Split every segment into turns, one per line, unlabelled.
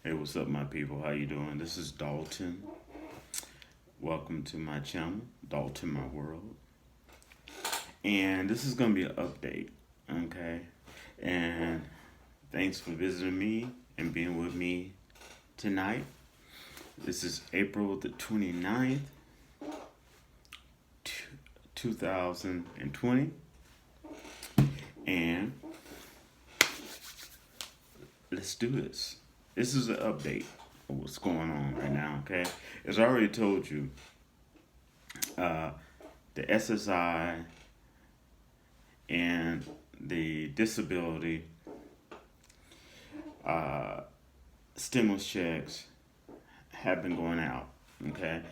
Hey, what's up, my people? How you doing? This is Dalton. Welcome to my channel, Dalton My World. And this is gonna be an update, okay? And thanks for visiting me and being with me tonight. This is April the 29th, 2020. And let's do this. This is an update of what's going on right now, okay? As I already told you, uh, the SSI and the disability uh, stimulus checks have been going out, okay?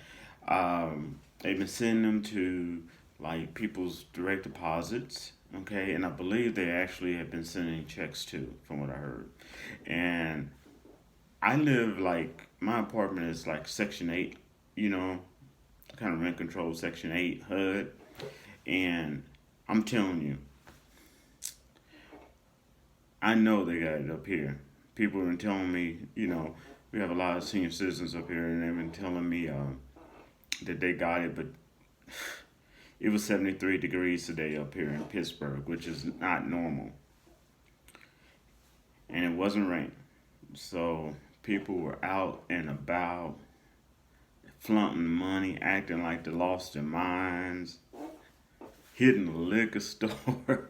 They've been sending them to like people's direct deposits, okay? And I believe they actually have been sending checks too, from what I heard. And I live like my apartment is like Section 8, you know, kind of rent control Section 8 HUD. And I'm telling you, I know they got it up here. People have been telling me, we have a lot of senior citizens up here, and they've been telling me that they got it, but it was 73 degrees today up here in Pittsburgh, which is not normal. And it wasn't raining. So people were out and about, flaunting money, acting like they lost their minds, hitting the liquor store.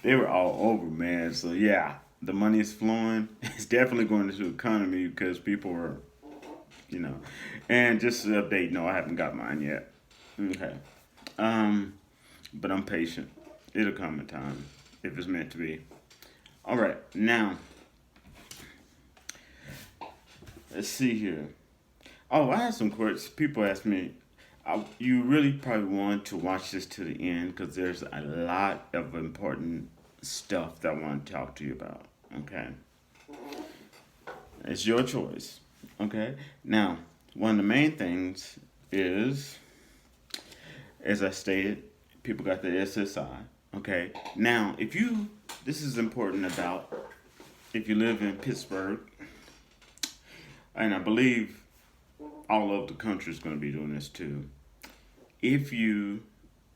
They were all over, man. So yeah, the money is flowing. It's definitely going into the economy because people are, you know. And just to update, no, I haven't got mine yet. Okay. Um, but I'm patient. It'll come in time if it's meant to be. All right, now let's see here. Oh, I had some questions. People asked me, you really probably want to watch this to the end because there's a lot of important stuff that I want to talk to you about. Okay, it's your choice. Okay, now one of the main things is, as I stated, people got the SSI. Okay, now if you, this is important about if you live in Pittsburgh, and I believe all over the country is going to be doing this too. If you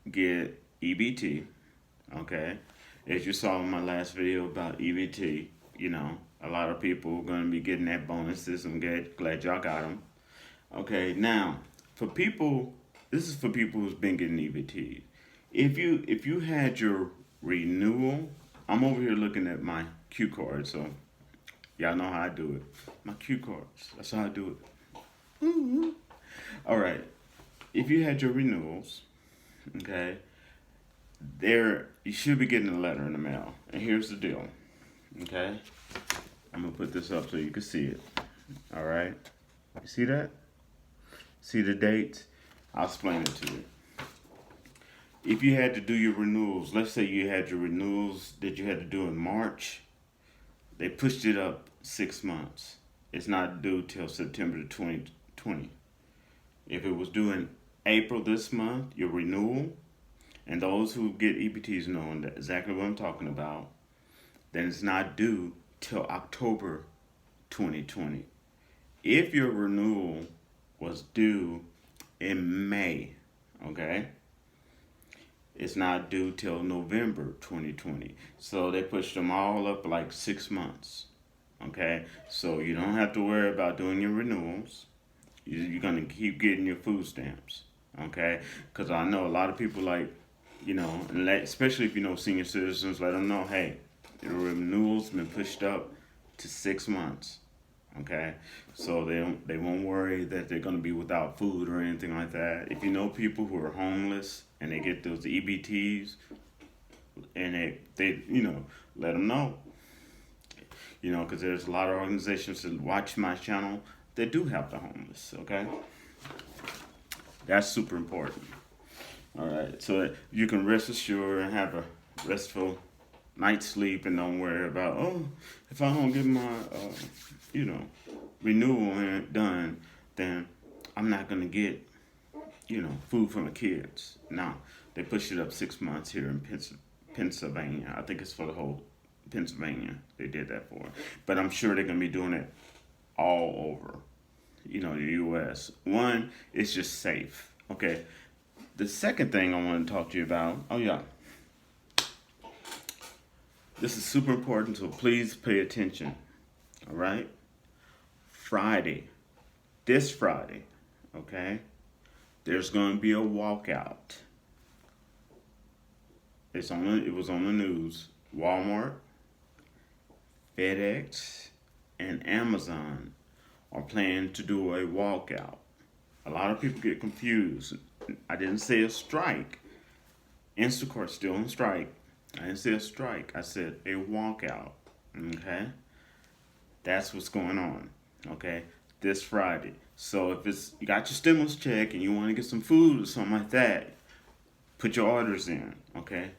get EBT, okay, as you saw in my last video about EBT, a lot of people are going to be getting that bonuses. I'm glad y'all got them. Okay, now for people, this is for people who's been getting EBT. If you had your renewal, I'm over here looking at my Q card, so y'all know how I do it. My Q cards, that's how I do it. All right. If you had your renewals, okay, there you should be getting a letter in the mail. And here's the deal, okay. I'm gonna put this up so you can see it. All right. You see that? See the dates? I'll explain it to you. If you had to do your renewals, let's say you had your renewals that you had to do in March, they pushed it up 6 months. It's not due till September 2020. If it was due in April this month, your renewal, and those who get EBTs know exactly what I'm talking about, then it's not due till October 2020. If your renewal was due in May, okay, it's not due till November 2020. So they pushed them all up like 6 months, okay? So you don't have to worry about doing your renewals. You're gonna keep getting your food stamps, okay? Because I know a lot of people like, especially if you know senior citizens, let them know, hey, your renewals been pushed up to 6 months, okay? So they won't worry that they're gonna be without food or anything like that. If you know people who are homeless and they get those EBTs, and they let them know, because there's a lot of organizations that watch my channel that do help the homeless, okay? That's super important. All right, so that you can rest assured and have a restful night's sleep and don't worry about, oh, if I don't get my, renewal done, then I'm not gonna get, food from the kids. Now, they pushed it up 6 months here in Pennsylvania. I think it's for the whole Pennsylvania. They did that for. But I'm sure they're gonna be doing it all over, the U.S. One, it's just safe. Okay. The second thing I want to talk to you about. Oh yeah, this is super important, so please pay attention. All right. Friday, this Friday, okay. There's going to be a walkout. It was on the news. Walmart, FedEx, and Amazon are planning to do a walkout. A lot of people get confused. I didn't say a strike. Instacart's still on strike. I didn't say a strike. I said a walkout. Okay? That's what's going on. Okay? This Friday. So if you got your stimulus check and you want to get some food or something like that, put your orders in. Okay?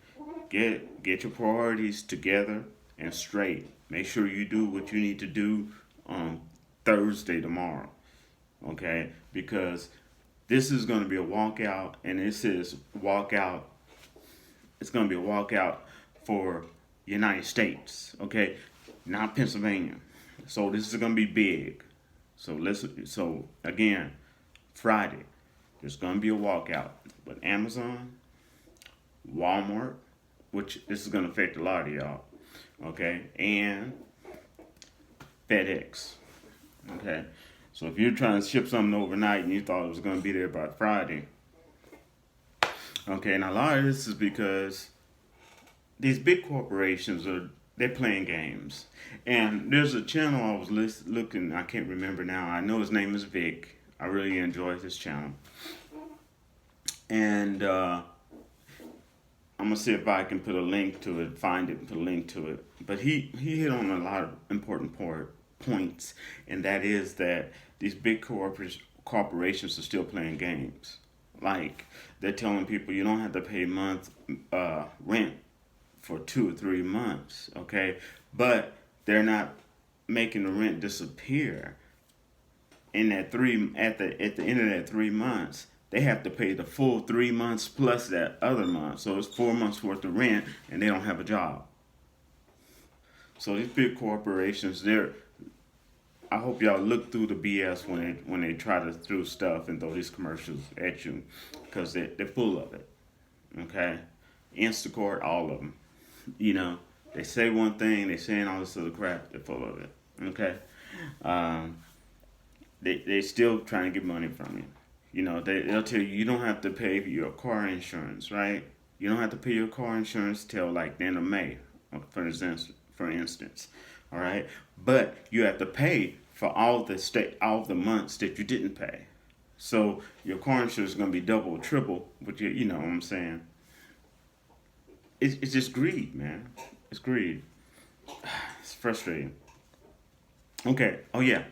Get your priorities together and straight. Make sure you do what you need to do on Thursday tomorrow. Okay? Because this is going to be a walkout, and it says walkout. It's going to be a walkout for United States. Okay? Not Pennsylvania. So this is going to be big. So listen. So again, Friday, there's going to be a walkout. But Amazon, Walmart, which this is going to affect a lot of y'all, okay, and FedEx, okay. So if you're trying to ship something overnight and you thought it was going to be there by Friday, okay, and a lot of this is because these big corporations they're playing games. And there's a channel I was looking, I can't remember now. I know his name is Vic. I really enjoy this channel. And I'm gonna see if I can put a link to it, find it, and put a link to it. But he hit on a lot of important points, and that is that these big corporations are still playing games. Like they're telling people you don't have to pay rent for 2 or 3 months, okay? But they're not making the rent disappear. In that at the end of that 3 months, they have to pay the full 3 months plus that other month. So it's 4 months worth of rent, and they don't have a job. So these big corporations, I hope y'all look through the BS when they try to throw stuff and throw these commercials at you, because they're full of it. Okay, Instacart, all of them. They say one thing, they saying all this other crap. They're full of it. Okay, they still trying to get money from you. They'll tell you don't have to pay for your car insurance, right? You don't have to pay your car insurance till like the end of May, for instance, all right? But you have to pay for all the months that you didn't pay. So your car insurance is gonna be double or triple, but you know what I'm saying? It's just greed, man. It's greed. It's frustrating. Okay. Oh yeah.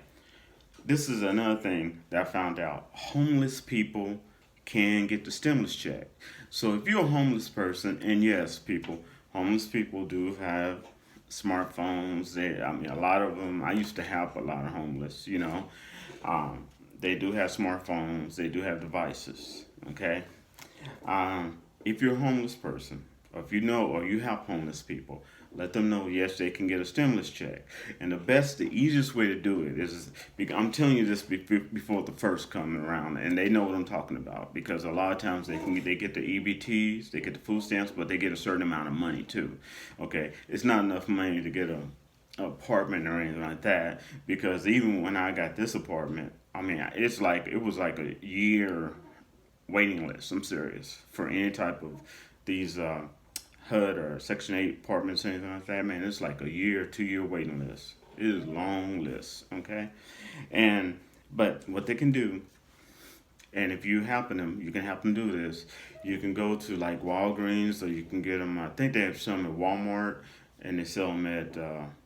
This is another thing that I found out. Homeless people can get the stimulus check. So if you're a homeless person, and yes, homeless people do have smartphones. A lot of them. I used to help a lot of homeless. They do have smartphones. They do have devices. Okay. If you're a homeless person, or if or you help homeless people, let them know, yes, they can get a stimulus check. And the easiest way to do it is, I'm telling you this before the first coming around, and they know what I'm talking about, because a lot of times they get the EBTs, they get the food stamps, but they get a certain amount of money too. Okay, it's not enough money to get an apartment or anything like that, because even when I got this apartment, it was like a year waiting list. I'm serious, for any type of these HUD or Section 8 apartments, anything like that, man, it's like a 2-year waiting list. It is a long list, okay? But what they can do, and if you helping them, you can help them do this. You can go to like Walgreens, or you can get them, I think they have some at Walmart, and they sell them at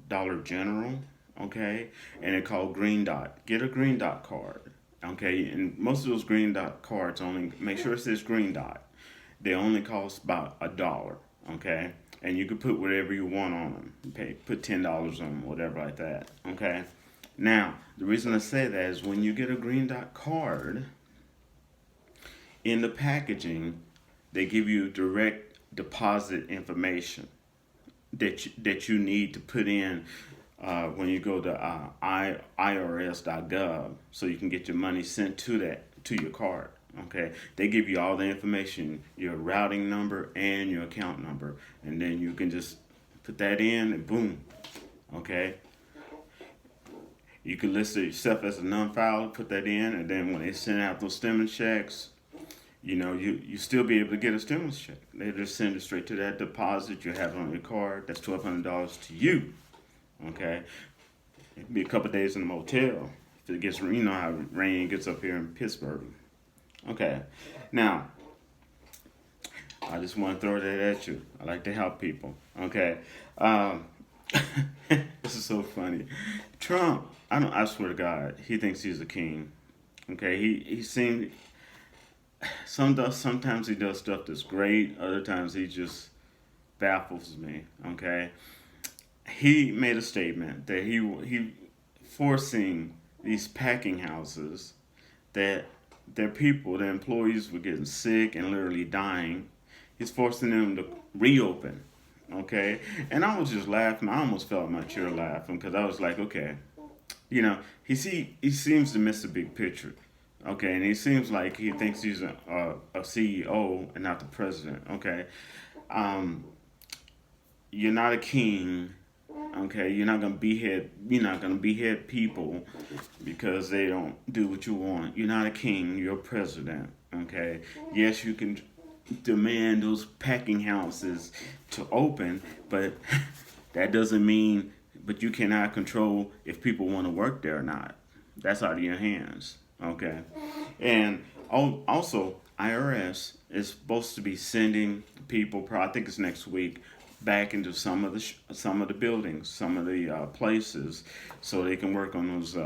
Dollar General, okay? And they're called Green Dot. Get a Green Dot card, okay? And most of those Green Dot cards, make sure it says Green Dot. They only cost about $1. Okay, and you can put whatever you want on them. Put $10 on them, whatever like that. Okay. Now, the reason I say that is when you get a Green Dot card, in the packaging, they give you direct deposit information. that you need to put in when you go to irs.gov, so you can get your money sent to your card. Okay, they give you all the information, your routing number and your account number, and then you can just put that in and boom. Okay, you can list yourself as a non-filer, put that in, and then when they send out those stimulus checks, you still be able to get a stimulus check. They just send it straight to that deposit you have on your card. That's $1,200 to you. Okay, it'll be a couple days in the motel if it gets, how rain gets up here in Pittsburgh. Okay, now I just want to throw that at you. I like to help people. Okay, um, this is so funny. Trump, I swear to God, he thinks he's a king. Okay, he seems sometimes he does stuff that's great. Other times he just baffles me. Okay, he made a statement that he forcing these packing houses that their people, their employees were getting sick and literally dying. He's forcing them to reopen. Okay, and I was just laughing. I almost felt my chair laughing because I was like, okay, he seems to miss the big picture. Okay, and he seems like he thinks he's a CEO and not the president. Okay, um, you're not a king. Okay, You're not gonna behead people because they don't do what you want. You're not a king. You're a president. Okay. Yes, you can demand those packing houses to open, but that doesn't mean. But you cannot control if people want to work there or not. That's out of your hands. Okay, and also IRS is supposed to be sending people. I think it's next week, back into some of the buildings, some of the places, so they can work on those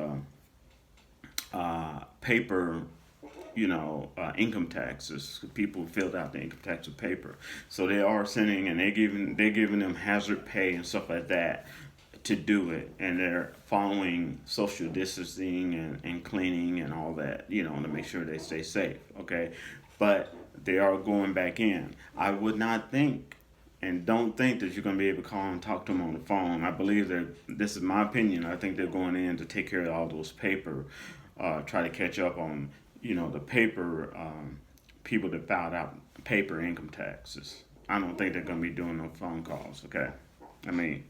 paper, income taxes. People filled out the income tax with paper, so they are sending, and they're giving them hazard pay and stuff like that to do it, and they're following social distancing and cleaning and all that, to make sure they stay safe. Okay, but they are going back in. I would not think and don't think that you're going to be able to call and talk to them on the phone. I believe that, this is my opinion, I think they're going in to take care of all those paper, try to catch up on, the paper, people that filed out paper income taxes. I don't think they're going to be doing no phone calls, okay? I mean,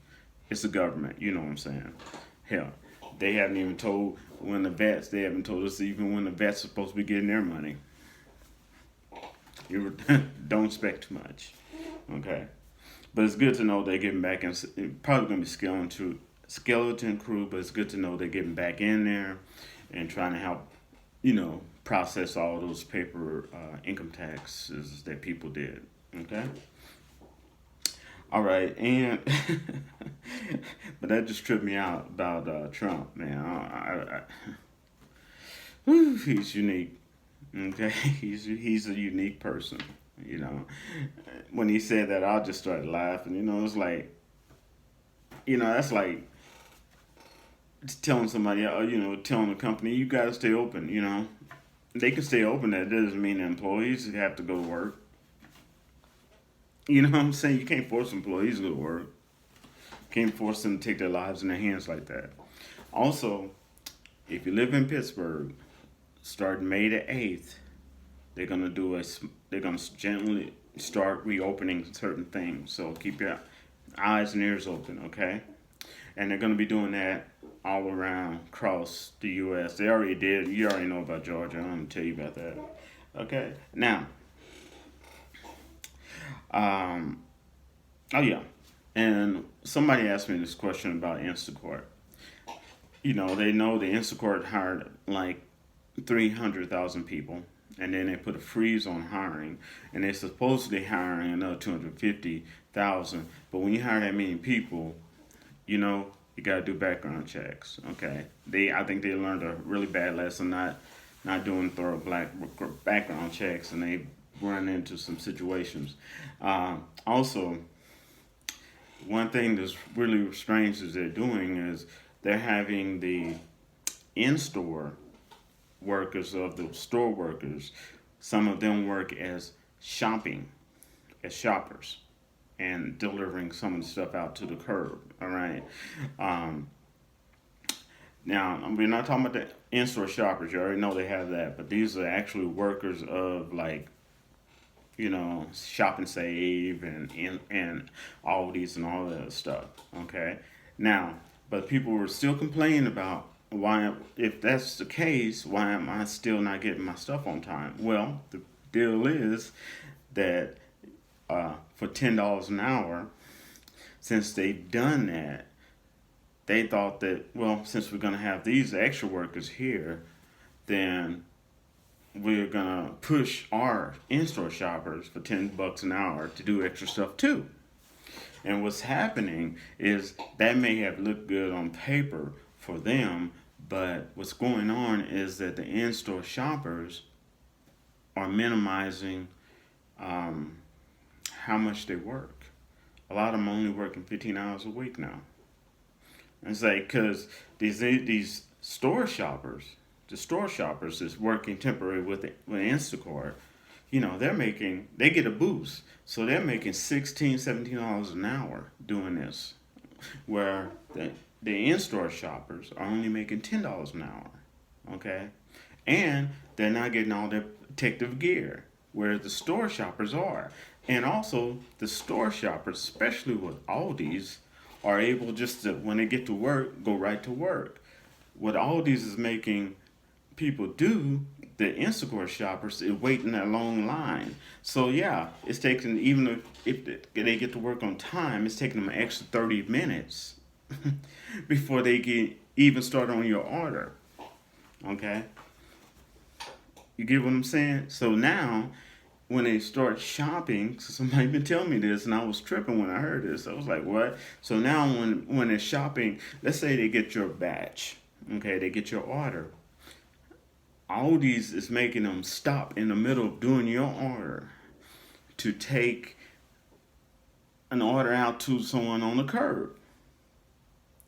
it's the government, you know what I'm saying? Hell, they haven't even told they haven't told us even when the vets are supposed to be getting their money. You don't expect too much, okay? But it's good to know they're getting back in. It's probably going to be skeleton crew, but it's good to know they're getting back in there and trying to help, process all those paper income taxes that people did. Okay? All right, and but that just tripped me out about Trump, man. He's unique. Okay, he's a unique person. You know, when he said that, I just started laughing. It's like, that's like telling somebody, telling a company, you got to stay open. They can stay open. That doesn't mean the employees have to go to work. You know what I'm saying? You can't force employees to go to work. Can't force them to take their lives in their hands like that. Also, if you live in Pittsburgh, starting May the 8th, they're gonna gently start reopening certain things. So keep your eyes and ears open, okay? And they're gonna be doing that all around across the U.S. They already did. You already know about Georgia. I'm gonna tell you about that. Okay. Now, oh yeah, and somebody asked me this question about Instacart. They know the Instacart hired like 300,000 people, and then they put a freeze on hiring, and they're supposedly hiring another 250,000. But when you hire that many people, you got to do background checks. Okay, I think they learned a really bad lesson not doing thorough background checks, and they run into some situations. Also, one thing that's really strange is they're doing is they're having the in-store workers of the store workers, some of them work as shoppers. and delivering some of the stuff out to the curb. All right. Um, Now, we're not talking about the in-store shoppers. You already know they have that, but these are actually workers of like, Shop and Save and Aldi's and all that other stuff. Okay. Now, but people were still complaining about why, if that's the case, why am I still not getting my stuff on time? Well, the deal is that for $10 an hour, since they've done that, they thought that, well, since we're going to have these extra workers here, then we're going to push our in-store shoppers for $10 an hour to do extra stuff too. And what's happening is that may have looked good on paper for them, but what's going on is that the in-store shoppers are minimizing um, how much they work. A lot of them only working 15 hours a week now. And it's like, because these the store shoppers is working temporary with Instacart, they get a boost. So they're making $16, $17 an hour doing this. Where the in-store shoppers are only making $10 an hour. Okay? And they're not getting all their protective gear, where the store shoppers are. And also, the store shoppers, especially with Aldi's, are able just to, when they get to work, go right to work. What Aldi's is making people do, the Instacart shoppers, is wait in that long line. So yeah, it's taking, even if they get to work on time, it's taking them an extra 30 minutes before they get even started on your order. Okay? You get what I'm saying? So now, when they start shopping, so somebody been telling me this, and I was tripping when I heard this. I was like, what? So now when they're shopping, let's say they get your batch, okay, they get your order. Aldi's is making them stop in the middle of doing your order to take an order out to someone on the curb.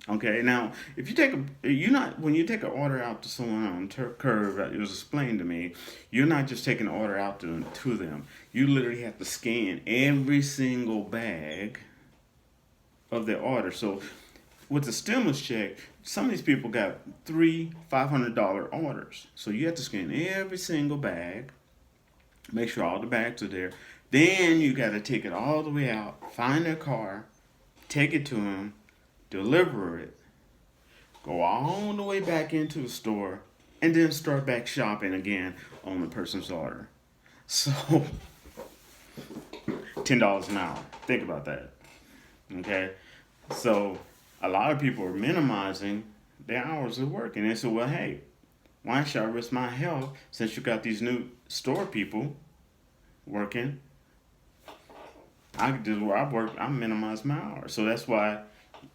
Okay, now if you take when you take an order out to someone on curb, it was explained to me, you're not just taking an order out to them. You literally have to scan every single bag of their order. So with the stimulus check, some of these people got $500 orders. So you have to scan every single bag, make sure all the bags are there. Then you got to take it all the way out, find their car, take it to them, deliver it, go all the way back into the store, and then start back shopping again on the person's order. So, $10 an hour. Think about that. Okay? So, a lot of people are minimizing their hours of work. And they say, well, hey, why should I risk my health since you got these new store people working? I just where I work, I minimize my hours. So that's why,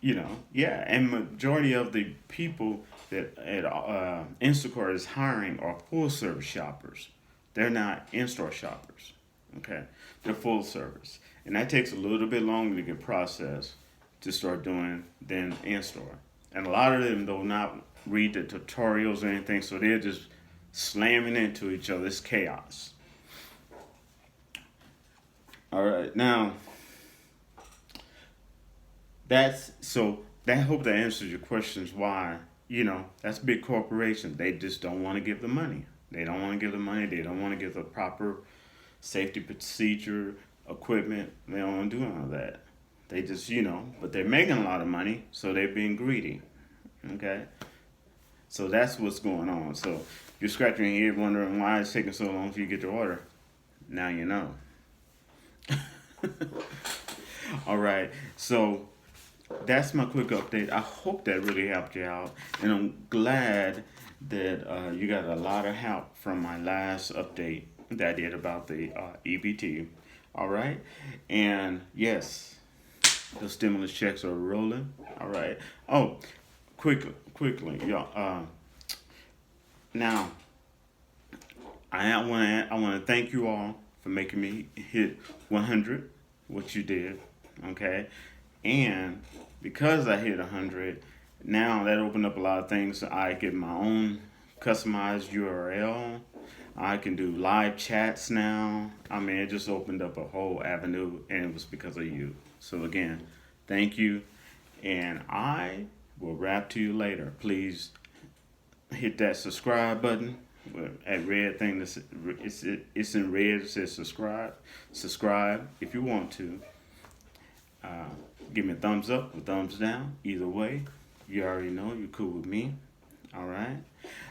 and majority of the people that at Instacart is hiring are full service shoppers. They're not in-store shoppers. Okay, they're full service, and that takes a little bit longer to get processed to start doing than in-store. And a lot of them do not read the tutorials or anything, so they're just slamming into each other. It's chaos. All right, now I hope that answers your questions. Why? That's big corporation. They just don't want to give the money. They don't want to give the money. They don't want to give the proper safety procedure, equipment. They don't want to do none of that. They just, but they're making a lot of money, so they're being greedy. Okay? So that's what's going on. So you're scratching your head wondering why it's taking so long for you to get your order. Now you know. All right. So that's my quick update. I hope that really helped you out. And I'm glad that you got a lot of help from my last update that I did about the EBT. All right. And yes, the stimulus checks are rolling. All right. Oh, quickly, y'all. Now, I want to thank you all for making me hit 100, what you did, okay? And because I hit 100, now that opened up a lot of things. I get my own customized URL. I can do live chats now. I mean, it just opened up a whole avenue, and it was because of you. So again, thank you, and I will rap to you later. Please hit that subscribe button. That red thing it's in red. It says subscribe. Subscribe if you want to. Uh, Give me a thumbs up or thumbs down. Either way, you already know you're cool with me. All right.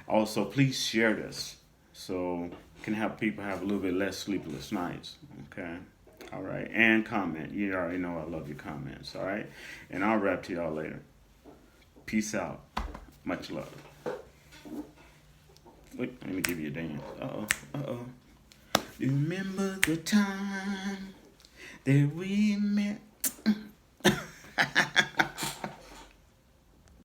Also, please share this so can help people have a little bit less sleepless nights. Okay. All right. And comment. You already know I love your comments. All right. And I'll rap to y'all later. Peace out. Much love. Wait, let me give you a dance. Uh oh. Remember the time that we met?